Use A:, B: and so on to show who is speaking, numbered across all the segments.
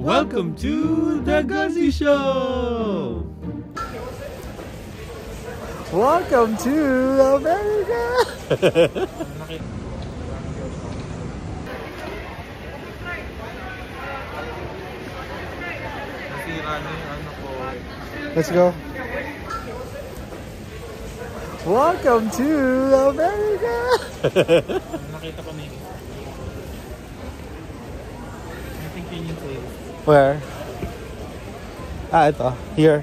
A: Welcome to the Guzzy Show!
B: Welcome to America! Let's go. Welcome to America!
A: Nakita ko ni I think you need to...
B: Where? Ah, ito. Here.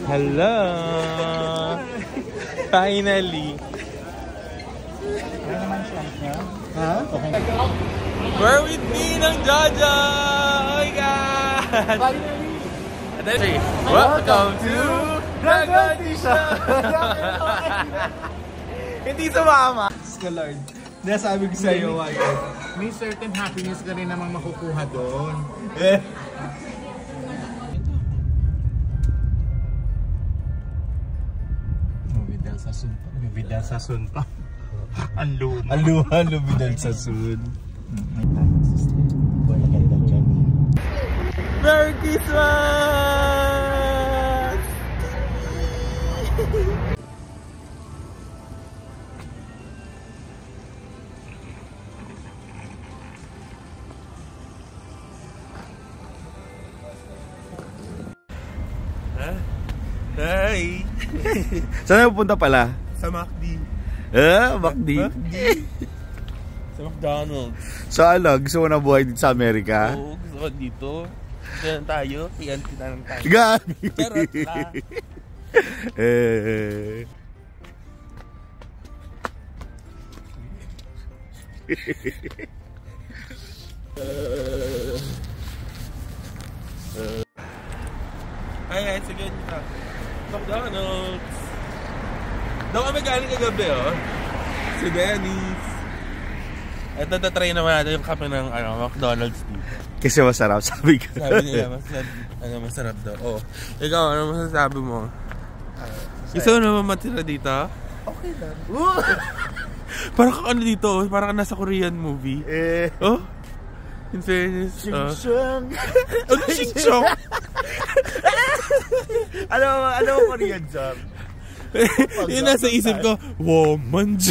A: Hello! Finally!
B: Ha? Okay.
A: We're with me ng Jojo! Oh my God! Finally! Welcome to the Guzzy Show! Hindi sumama!
B: Lord, nasabi ko sa'yo,
C: may certain happiness ka rin namang makukuha doon.
B: Bidal sa sun pa.
C: Ang luma.
B: Aluhan, bidal sa sun.
A: Merry Christmas! Hi!
B: Saan na pupunta pala?
A: Sa McD.
B: McD?
A: Sa McDonald's.
B: So ano, gusto mo na buhay dito sa Amerika?
A: Oo, gusto ko dito. Kaya tayo, iyan kita ng tayo.
B: Gagi!
A: Charot lang. Ay, sige nyo. McDonald's. Doon kami galing kagabi, oh. Si Dennis. Ito, tatry naman natin yung kape ng McDonald's dito.
B: Kasi masarap, sabi ko.
A: Sabi nila, masarap daw. Oh. Ikaw, ano masasabi mo? Gusto mo naman matira dito?
C: Okay lang.
A: Parang ka ano dito, parang ka nasa Korean movie. Oh? In fairness.
B: Shing-shong!
A: Ano shing-shong?
B: Ano Korean song?
A: Yung nasa isip ko, woman G.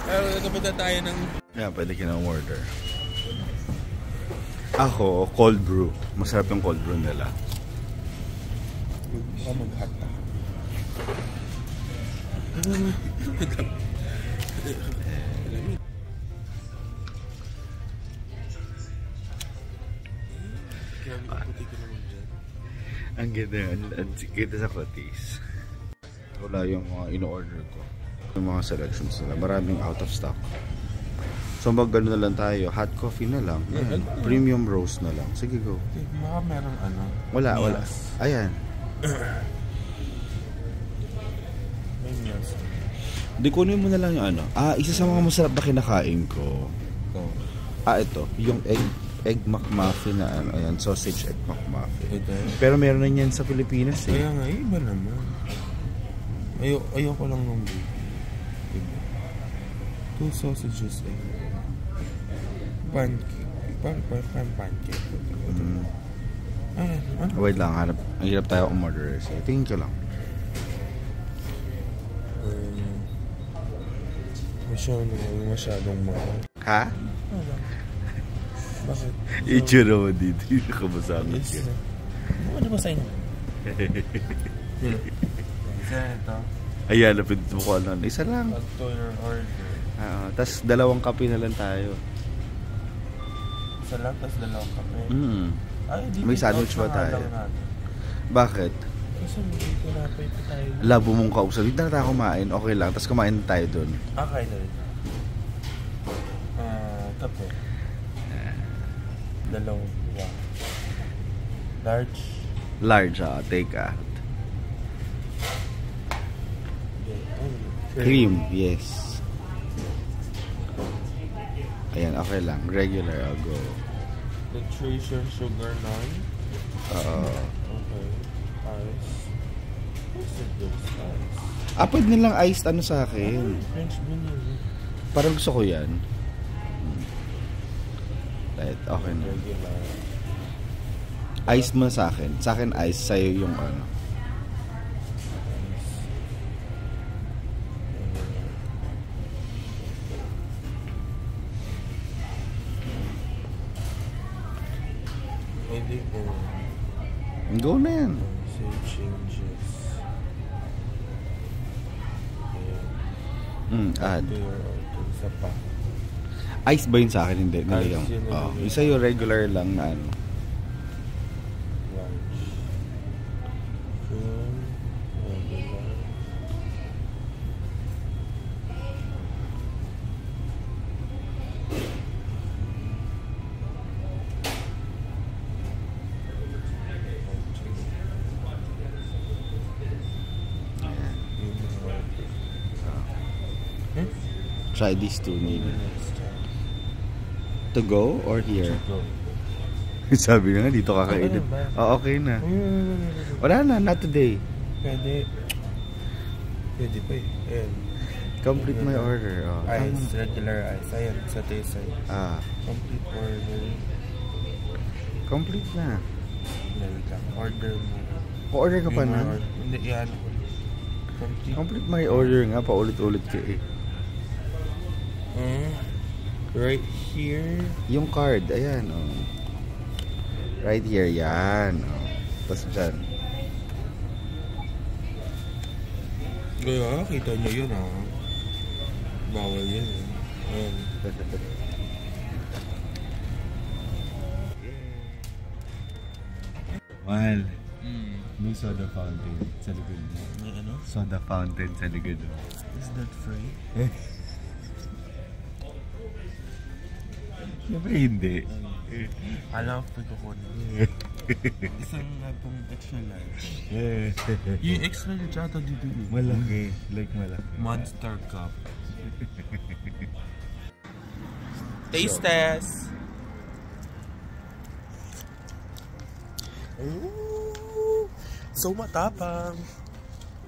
A: Nagkapunta tayo ng...
B: Yeah, pwede ka na order. Ako, cold brew. Masarap yung cold brew nila.
A: Mag-hata.
B: Ang ganda yun. Ang ganda sa kutis. Wala yung mga in-order ko. Yung mga selections nila. Maraming out of stock. So mag-gano na lang tayo. Hot coffee na lang. Premium roast na lang. Sige, go.
A: Baka meron ano.
B: Wala. Ayan.
A: May meals.
B: Di kunin mo na lang yung ano. Isa sa mga masarap na kinakain ko. Ito. Yung egg McMuffin na ano. Ayan, sausage egg McMuffin.
A: Ito.
B: Pero meron na yan sa Pilipinas eh.
A: Kaya nga, iba naman. Ayoko lang nung iba. 2 sausages eh. Pancake. Parang pancake. Ano?
B: Wait lang, hanap. Ang hirap tayo umorder. So, tingin ko lang.
A: Masyadong mahal.
B: Ha?
A: Bakit?
B: Itsura mo dito. Kabasagot ka.
A: Ano ba sa inyo? Isa ito.
B: Ayan, napindot mo ko ano. Isa lang.
A: Add to your order.
B: Tapos dalawang kape na lang tayo.
A: Isa lang, tapos dalawang kape.
B: Ay,
A: di
B: may
A: take
B: sandwich
A: out
B: ba
A: na
B: tayo?
A: lang natin.
B: Bakit?
A: Kasi may tinapay pa tayo.
B: Labo mong kausap. Hindi na tayo kumain. Okay lang. Tapos kumain tayo dun.
A: Okay na rin. Kape. Dalawang. Large.
B: Large, take out. Cream, yes. Ayan, okay lang. Regular, I'll go.
A: Nutrition, sugar, none. Okay. Ice. What's it this ice?
B: Pwede nilang iced ano sa akin.
A: French vanilla.
B: Parang gusto ko yan. Right, okay na.
A: Regular.
B: Iced mo sa akin. Sa akin iced, sa'yo yung ano.
A: Hindi ko.
B: Go na yan.
A: Save changes.
B: Add.
A: Isa pa.
B: Iced ba yun sa akin? Hindi.
A: Ice
B: Yung,
A: yun yung
B: isa yung regular lang na ano.
A: Large. Cream. Regular.
B: Try these two maybe. To go or here? Sabi na nga, dito kakainin. Okay na. Wala na, not today.
A: Pwede. Pwede pa eh. Ayan.
B: Complete my order.
A: Ice, regular ice. Ayan, sa taste side. Complete order.
B: Complete na.
A: Wait lang. Order mo.
B: Order ka pa na?
A: Hindi, yan.
B: Complete my order nga, paulit-ulit ka eh.
A: Right here.
B: Yung card, ayan right here, yan tapos dyan.
A: Kaya kita nyo yun bawal yun ayan.
B: Mahal. May soda fountain sa likod mo.
A: May ano?
B: Soda fountain sa likod mo.
A: Is that free?
B: Siyempre hindi.
A: Alam ko kukunin. Isang pong extra large. Yung extra large ata dito.
B: Malaki. Like malaki.
A: Monster cup. Taste test. Ooh, so matapang.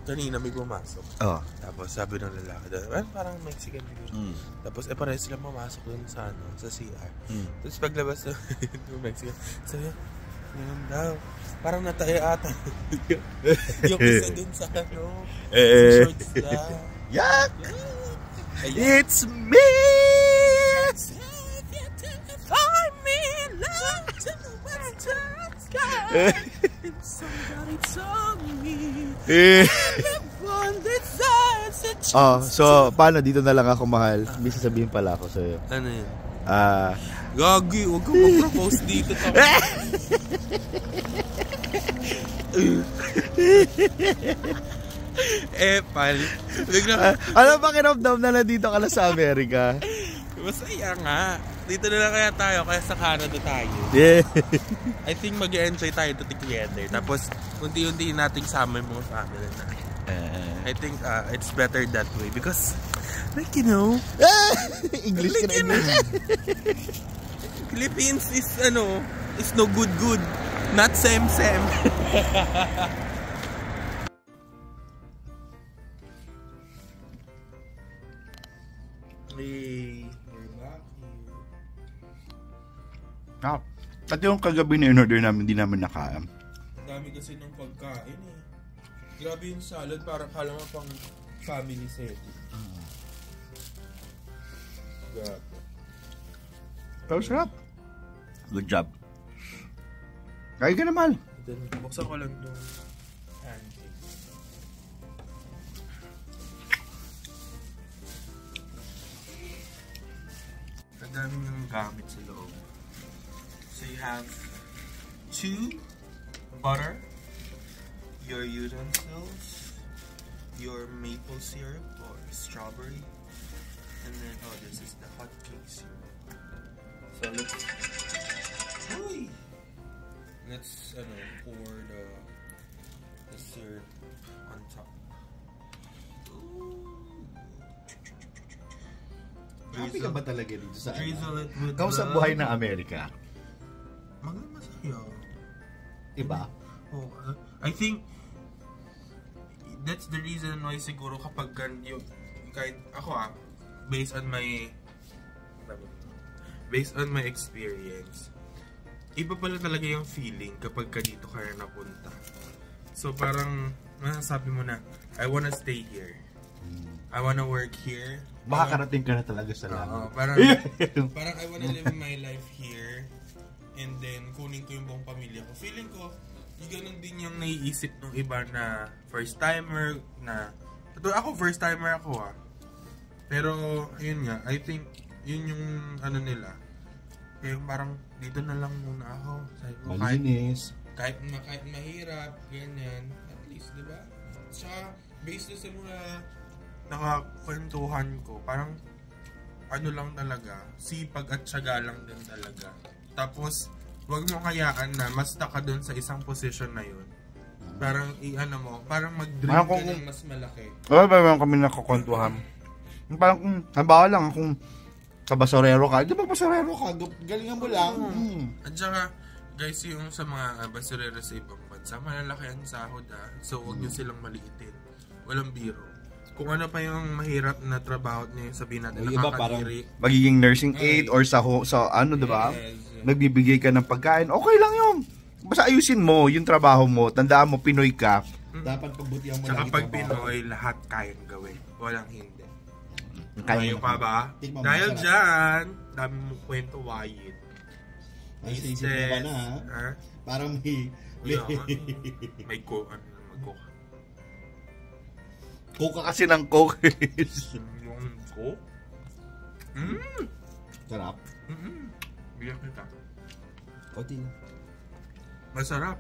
A: Kanina may pumasok. Tapos sabi ng lalaki doon, parang Mexican yun. Tapos parehas sila pumasok doon sa CR. Tapos paglabas ng Mexican, sabi niya, yun daw. Parang nataya ata. Yung isa dun sa shorts lang.
B: Yak! It's me!
A: Somebody told me.
B: So paano dito na lang ako mahal? May sasabihin pala ako sa'yo.
A: Ano yun?
B: Gagi,
A: huwag kang mag-propose dito. Pal.
B: Ano ba kiramdam na nandito ka na sa Amerika?
A: Masaya nga. Dito na lang kaya tayo, kaya sa Canada tayo.
B: Yeah.
A: I think mag-enjoy tayo together. Tapos, unti-unti nating sama yung mga family na. I think it's better that way because, like, you know,
B: English ka na English.
A: Philippines is no good. Not same.
B: At yung kagabi na in-order namin, hindi namin nakaam.
A: Dami kasi ng pagkain eh. Grabe yung salad, parang kala mo pang family setting. Grabe.
B: Pero sarap. Good job. Kaya ka naman.
A: Buksan ko lang itong pancake. Ang dami ng gamit sa loob. So you have 2 butter. your utensils, your maple syrup or strawberry, and then this is the hot cake syrup. So let's pour the syrup on top.
B: Happy ka ba talaga dito sa
A: drizzle it with
B: Kamusta buhay ng Amerika?
A: Masaya.
B: Iba?
A: Oh, I think that's the reason why siguro kapag kahit ako based on my experience, iba pala talaga yung feeling kapag ka dito ka na napunta. So parang masasabi mo na, I wanna stay here. I wanna work here.
B: Makakarating ka na talaga sa langit.
A: Parang I wanna live my life here. And then, kunin ko yung buong pamilya ko. Feeling ko, yung ganun din yung naiisip ng iba na first-timer na... Ako, first-timer ako Pero, ayun nga, I think, yun yung nila. Yung parang, dito na lang muna ako.
B: Malinis.
A: Kahit mahirap, ganyan. At least, di ba? Tsaka, based na sa mga nakakwentuhan ko, parang, lang talaga, sipag at tiyaga lang din talaga. Tapos, wag mo kayaan na mas ka doon sa isang position na yun. Parang parang mag-dream ka ng mas malaki.
B: Parang kami nakakwentuhan. Parang halimbawa lang kung sa basurero ka, di ba basurero ka? Galingan mo lang.
A: At saka, guys, yung sa mga basurero sa ibang bansa, malalaki ang sahod So, wag nyo silang maliitin. Walang biro. Kung ano pa yung mahirap na trabaho niyo, sabihin natin,
B: iba parang magiging nursing aid or sa di ba? Nagbibigay ka ng pagkain, okay lang yun. Basta ayusin mo yung trabaho mo. Tandaan mo, Pinoy ka. Dapat pagbutihan mo lang.
A: Tsaka pag Pinoy, lahat kayang gawin. Walang hindi. Kayo pa ba? Dahil dyan, dami mo kwento, Wyatt.
B: Ay, isip mo ba na, ha? Parang may
A: coke.
B: Coke kasi ng Coke.
A: Yung Coke?
B: Sarap.
A: Bigyan kita.
B: Konti lang.
A: Masarap.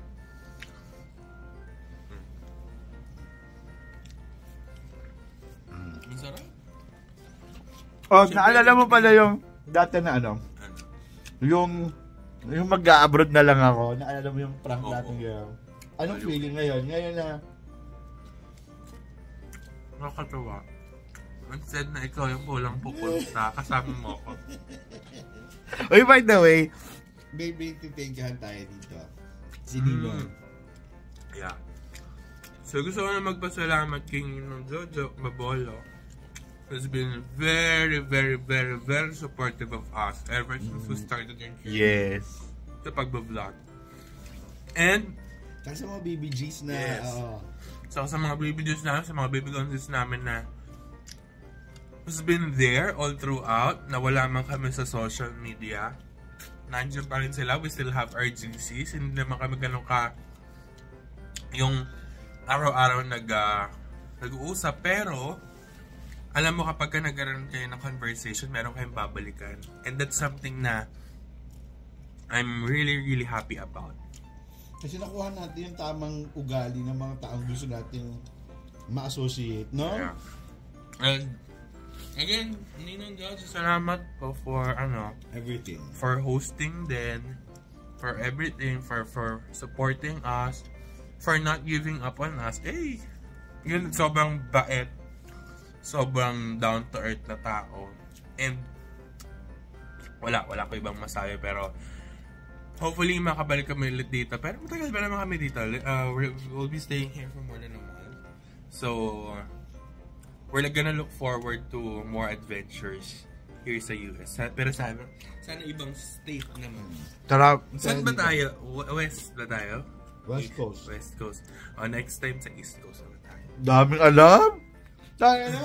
A: Masarap.
B: Naalala mo pala yung dati na yung mag-a-abroad na lang ako. Naalala mo yung prank natin yun. Anong feeling ngayon? Ngayon na
A: nakakatawa. Instead na ikaw yung pulang pupunta, kasama mo ako.
B: Uy, by the way, baby, titengkahan tayo dito. Si Nino.
A: Yeah. So, gusto ko na magpasalamat kay Ninong Jojo Babolo. Has been very, very, very, very supportive of us ever since we started in
B: Yes.
A: Sa pagbablog. And,
B: kasi sa mga BBGs na,
A: so, sa mga BBGs namin, sa mga baby guns namin na has been there all throughout, na wala man kami sa social media. Nandiyan pa rin sila, we still have our GCs, hindi naman kami ganun ka yung araw-araw nag-uusap, pero alam mo kapag ka nagkaroon kayo ng conversation, meron kayong babalikan, and that's something na I'm really, really happy about.
B: Kasi nakuha natin yung tamang ugali ng mga taong gusto natin ma-associate, no?
A: Yeah. And again, Ninong Jojo, salamat po for
B: everything.
A: For hosting then, for everything, for supporting us, for not giving up on us. Yun, sobrang bait, sobrang down to earth na tao. And wala ko ibang masabi, pero hopefully makabalik kami ulit dito. Pero matagal pa naman kami dito. We'll be staying here for more than a month. So we're gonna look forward to more adventures here sa US. Pero sana ibang state naman.
B: Tara.
A: Saan ba tayo? West ba tayo?
B: West Coast.
A: West Coast. Next time sa East Coast naman tayo.
B: Daming alam? Tayo na.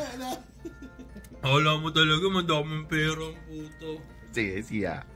A: Alam mo talaga, madaming pera ang puto.
B: Sige, siya.